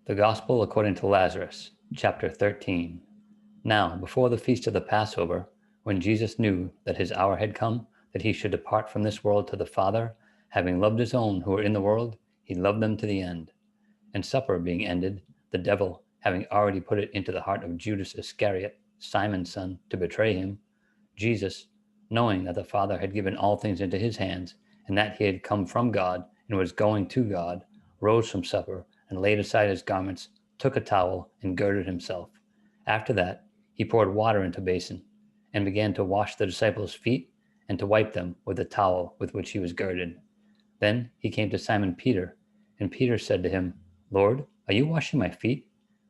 The Gospel according to Lazarus, chapter 13. Now, before the feast of the Passover, when Jesus knew that his hour had come, that he should depart from this world to the Father, having loved his own who were in the world, he loved them to the end. And supper being ended, the devil, having already put it into the heart of Judas Iscariot, Simon's son, to betray him, Jesus, knowing that the Father had given all things into his hands, and that he had come from God and was going to God, rose from supper and laid aside his garments, took a towel and girded himself. After that, he poured water into a basin and began to wash the disciples' feet and to wipe them with the towel with which he was girded. Then he came to Simon Peter, and Peter said to him, Lord, are you washing my feet?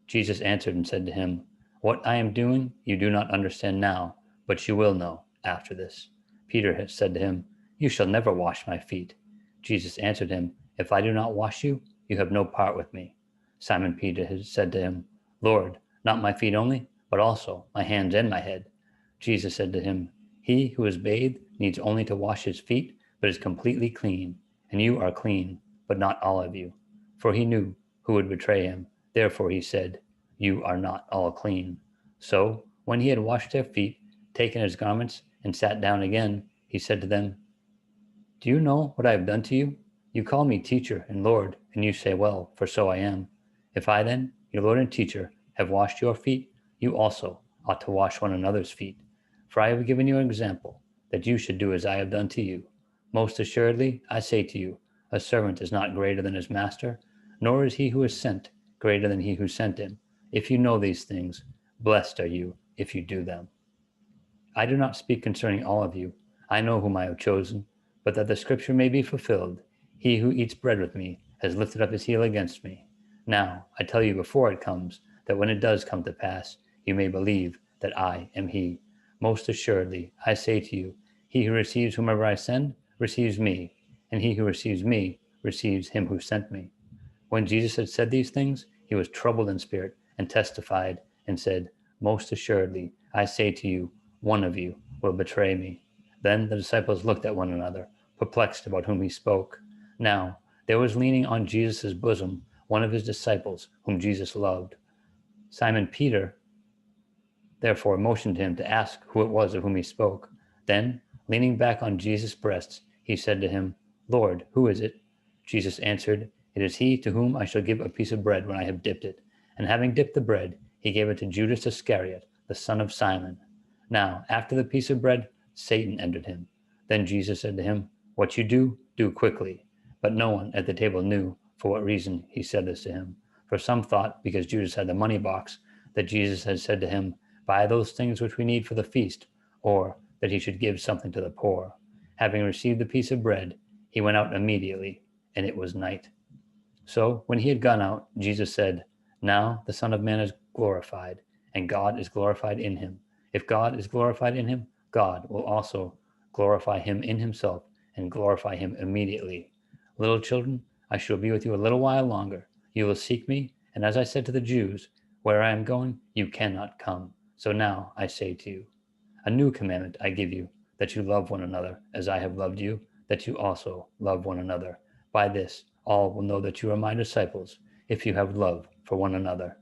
Jesus answered and said to him, What I am doing you do not understand now, but you will know after this. Peter had said to him, You shall never wash my feet. Jesus answered him, If I do not wash you, you have no part with me. Simon Peter had said to him, Lord, not my feet only, but also my hands and my head. Jesus said to him, He who is bathed needs only to wash his feet, but is completely clean, and you are clean, but not all of you. For he knew who would betray him. Therefore he said, You are not all clean. So when he had washed their feet, taken his garments, and sat down again, he said to them, Do you know what I have done to you? You call me teacher and Lord, and you say, Well, for so I am. If I then, your Lord and teacher, have washed your feet, you also ought to wash one another's feet. For I have given you an example, that you should do as I have done to you. Most assuredly, I say to you, a servant is not greater than his master, nor is he who is sent greater than he who sent him. If you know these things, blessed are you if you do them. I do not speak concerning all of you. I know whom I have chosen, but that the scripture may be fulfilled, he who eats bread with me has lifted up his heel against me. Now, I tell you before it comes, that when it does come to pass, you may believe that I am he. Most assuredly, I say to you, he who receives whomever I send receives me, and he who receives me receives him who sent me. When Jesus had said these things, he was troubled in spirit and testified and said, Most assuredly, I say to you, one of you will betray me. Then the disciples looked at one another, perplexed about whom he spoke. Now, there was leaning on Jesus' bosom one of his disciples, whom Jesus loved. Simon Peter therefore motioned him to ask who it was of whom he spoke. Then, leaning back on Jesus' breast, he said to him, Lord, who is it? Jesus answered, It is he to whom I shall give a piece of bread when I have dipped it. And having dipped the bread, he gave it to Judas Iscariot, the son of Simon. Now, after the piece of bread, Satan entered him. Then Jesus said to him, What you do, do quickly. But no one at the table knew for what reason he said this to him. For some thought, because Judas had the money box, that Jesus had said to him, Buy those things which we need for the feast, or that he should give something to the poor. Having received the piece of bread, he went out immediately, and it was night. So when he had gone out, Jesus said, Now the Son of Man is glorified, and God is glorified in him. If God is glorified in him, God will also glorify him in himself and glorify him immediately. Little children, I shall be with you a little while longer. You will seek me, and as I said to the Jews, Where I am going, you cannot come. So now I say to you, A new commandment I give you, that you love one another as I have loved you, that you also love one another. By this, all will know that you are my disciples, if you have love for one another.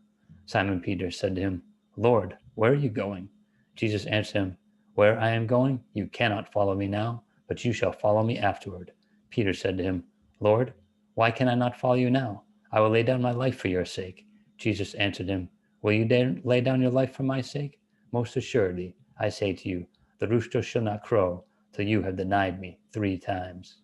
Simon Peter said to him, Lord, where are you going? Jesus answered him, Where I am going, you cannot follow me now, but you shall follow me afterward. Peter said to him, Lord, why can I not follow you now? I will lay down my life for your sake. Jesus answered him, Will you lay down your life for my sake? Most assuredly, I say to you, the rooster shall not crow till you have denied me 3 times.